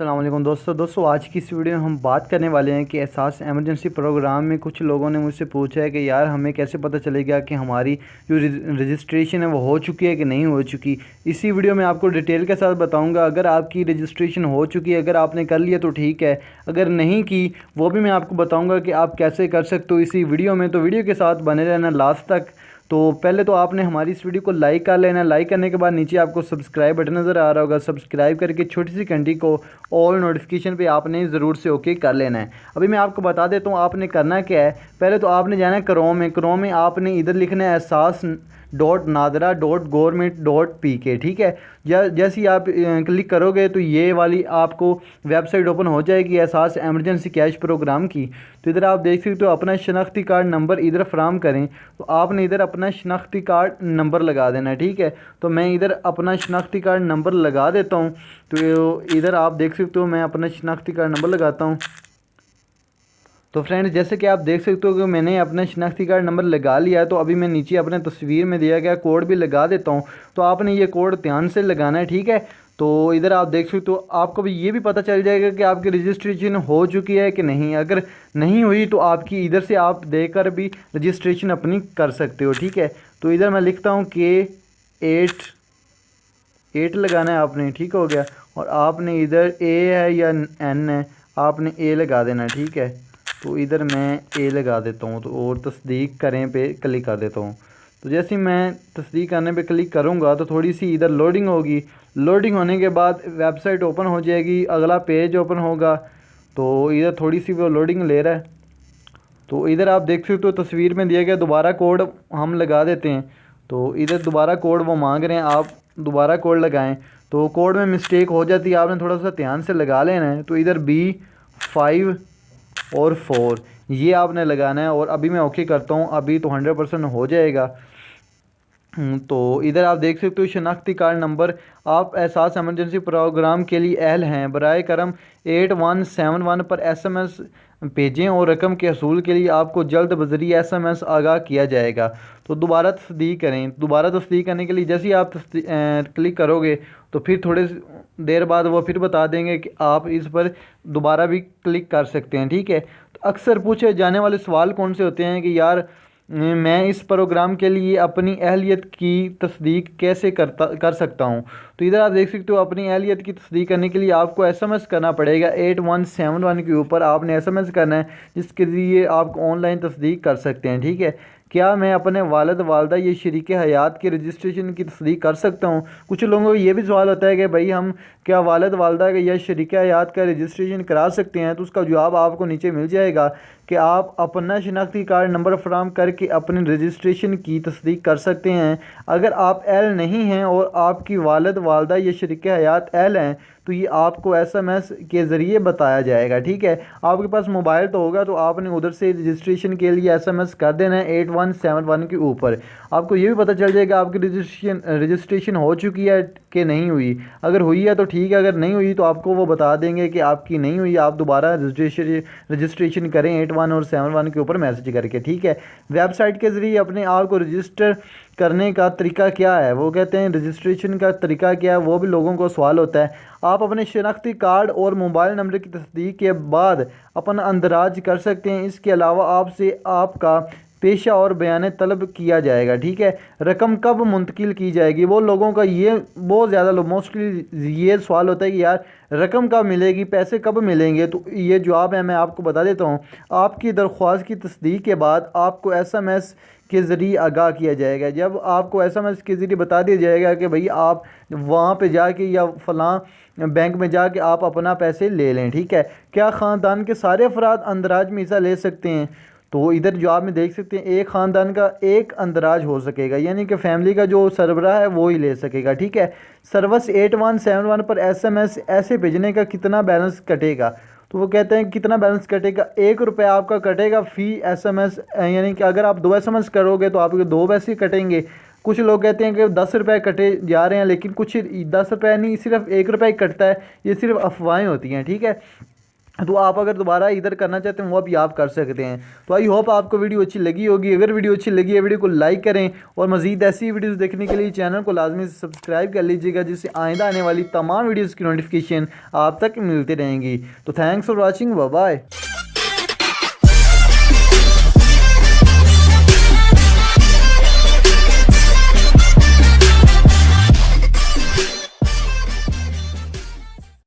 अस्सलाम वालेकुम दोस्तों आज की इस वीडियो में हम बात करने वाले हैं कि एहसास एमरजेंसी प्रोग्राम में कुछ लोगों ने मुझसे पूछा है कि यार हमें कैसे पता चलेगा कि हमारी जो रजिस्ट्रेशन है वो हो चुकी है कि नहीं हो चुकी। इसी वीडियो में आपको डिटेल के साथ बताऊंगा। अगर आपकी रजिस्ट्रेशन हो चुकी है, अगर आपने कर लिया तो ठीक है, अगर नहीं की वो भी मैं आपको बताऊँगा कि आप कैसे कर सकते हो इसी वीडियो में। तो वीडियो के साथ बने रहना लास्ट तक। तो पहले तो आपने हमारी इस वीडियो को लाइक कर लेना। लाइक करने के बाद नीचे आपको सब्सक्राइब बटन नज़र आ रहा होगा, सब्सक्राइब करके छोटी सी घंटी को ऑल नोटिफिकेशन पे आपने ज़रूर से ओके कर लेना है। अभी मैं आपको बता देता हूँ आपने करना क्या है। पहले तो आपने जाना है क्रोम में आपने इधर लिखना है एहसास.nadra.government.pk। ठीक है, जैसे ही आप क्लिक करोगे तो ये वाली आपको वेबसाइट ओपन हो जाएगी एहसास एमरजेंसी कैश प्रोग्राम की। तो इधर आप देख सकते हो अपना शनाख्ती कार्ड नंबर इधर फ्राहम करें। तो आपने इधर अपना शनाख्ती कार्ड नंबर लगा देना है। ठीक है, तो मैं इधर अपना शनाख्ती कार्ड नंबर लगा देता हूँ। तो इधर आप देख सकते हो मैं अपना शनाख्ती कार्ड नंबर लगाता हूँ। तो फ्रेंड्स जैसे कि आप देख सकते हो कि मैंने अपना शनाख्ती कार्ड नंबर लगा लिया है। तो अभी मैं नीचे अपने तस्वीर में दिया गया कोड भी लगा देता हूँ। तो आपने ये कोड ध्यान से लगाना है। ठीक है, तो इधर आप देख सकते हो आपको भी ये भी पता चल जाएगा कि आपकी रजिस्ट्रेशन हो चुकी है कि नहीं। अगर नहीं हुई तो आपकी इधर से आप देकर भी रजिस्ट्रेशन अपनी कर सकते हो। ठीक है, तो इधर मैं लिखता हूँ कि 8 लगाना है आपने। ठीक हो गया, और आपने इधर ए है या एन है, आपने ए लगा देना। ठीक है, तो इधर मैं ए लगा देता हूँ। तो और तस्दीक करें पे क्लिक कर देता हूँ। तो जैसे ही मैं तस्दीक करने पे क्लिक करूँगा तो थोड़ी सी इधर लोडिंग होगी। लोडिंग होने के बाद वेबसाइट ओपन हो जाएगी, अगला पेज ओपन होगा। तो इधर थोड़ी सी वो लोडिंग ले रहा है। तो इधर आप देख सकते हो तस्वीर में दिया गया दोबारा कोड हम लगा देते हैं। तो इधर दोबारा कोड वो मांग रहे हैं, आप दोबारा कोड लगाएं। तो कोड में मिस्टेक हो जाती है, आपने थोड़ा सा ध्यान से लगा लेना है। तो इधर B5 और 4 ये आपने लगाना है। और अभी मैं ओके करता हूँ, अभी तो 100% हो जाएगा। तो इधर आप देख सकते हो शनाख्ती कार्ड नंबर, आप एहसास एमरजेंसी प्रोग्राम के लिए अहल हैं, बराए करम 8171 पर SMS भेजें और रकम के असूल के लिए आपको जल्द बजरी SMS आगाह किया जाएगा। तो दोबारा तस्दीक करें। दोबारा तस्दीक करने के लिए जैसे ही आप क्लिक करोगे तो फिर थोड़े देर बाद वो फिर बता देंगे कि आप इस पर दोबारा भी क्लिक कर सकते हैं। ठीक है, तो अक्सर पूछे जाने वाले सवाल कौन से होते हैं कि यार मैं इस प्रोग्राम के लिए अपनी अहलियत की तस्दीक कैसे कर सकता हूँ। तो इधर आप देख सकते हो अपनी अहलियत की तस्दीक करने के लिए आपको SMS करना पड़ेगा। 8171 के ऊपर आपने SMS करना है, जिसके लिए आप ऑनलाइन तस्दीक कर सकते हैं। ठीक है, क्या मैं अपने वालिद वालदा या शरीक हयात की रजिस्ट्रेशन की तस्दीक कर सकता हूँ। कुछ लोगों को ये भी सवाल होता है कि भाई हम क्या वालिद वालदा या शरीक हयात का रजिस्ट्रेशन करा सकते हैं। तो उसका जवाब आपको नीचे मिल जाएगा कि आप अपना शनाख्ती कार्ड नंबर फराहम करके अपनी रजिस्ट्रेशन की तस्दीक कर सकते हैं। अगर आप एल नहीं हैं और आपकी वालिद वालदा या शरीक हयात एल हैं तो ये आपको SMS के ज़रिए बताया जाएगा। ठीक है, आपके पास मोबाइल तो होगा तो आपने उधर से रजिस्ट्रेशन के लिए SMS कर देना है 8171 के ऊपर। आपको ये भी पता चल जाएगा आपकी रजिस्ट्रेशन हो चुकी है कि नहीं हुई। अगर हुई है तो ठीक है, अगर नहीं हुई तो आपको वो बता देंगे कि आपकी नहीं हुई, आप दोबारा रजिस्ट्रेशन करें 81 और 71 के ऊपर मैसेज करके। ठीक है, वेबसाइट के ज़रिए अपने आप को रजिस्टर करने का तरीका क्या है, वो कहते हैं रजिस्ट्रेशन का तरीका क्या है, वो भी लोगों को सवाल होता है। आप अपने शनाख्ती कार्ड और मोबाइल नंबर की तस्दीक के बाद अपना अंदराज कर सकते हैं। इसके अलावा आपसे आपका पेशा और बयान तलब किया जाएगा। ठीक है, रकम कब मुंतकिल की जाएगी, वो लोगों का ये बहुत ज़्यादा मोस्टली ये सवाल होता है कि यार रकम कब मिलेगी, पैसे कब मिलेंगे। तो ये जवाब है, मैं आपको बता देता हूँ। आपकी दरख्वास्त की तस्दीक के बाद आपको SMS के ज़रिए आगाह किया जाएगा। जब आपको SMS के ज़रिए बता दिया जाएगा कि भाई आप वहाँ पे जाके या फ़लाँ बैंक में जाके आप अपना पैसे ले लें। ठीक है, क्या ख़ानदान के सारे अफराद अंदराज में हिस्सा ले सकते हैं। तो इधर जवाब में देख सकते हैं एक ख़ानदान का एक अंदराज हो सकेगा, यानी कि फैमिली का जो सरबराह है वो ही ले सकेगा। ठीक है, सर्विस 8171 पर SMS ऐसे भेजने का कितना बैलेंस कटेगा। तो वो कहते हैं कितना बैलेंस कटेगा, ₹1 आपका कटेगा फ़ी SMS, यानी कि अगर आप 2 SMS करोगे तो आपके 2 पैसे कटेंगे। कुछ लोग कहते हैं कि ₹10 कटे जा रहे हैं, लेकिन कुछ ₹10 नहीं, सिर्फ ₹1 कटता है। ये सिर्फ अफवाहें होती हैं। ठीक है, तो आप अगर दोबारा इधर करना चाहते हैं वो भी आप कर सकते हैं। तो आई होप आपको वीडियो अच्छी लगी होगी। अगर वीडियो अच्छी लगी है वीडियो को लाइक करें और मज़ीद ऐसी वीडियोस देखने के लिए चैनल को लाजमी से सब्सक्राइब कर लीजिएगा, जिससे आइंदा आने वाली तमाम वीडियोज़ की नोटिफिकेशन आप तक मिलती रहेंगी। तो thanks for watching, bye bye.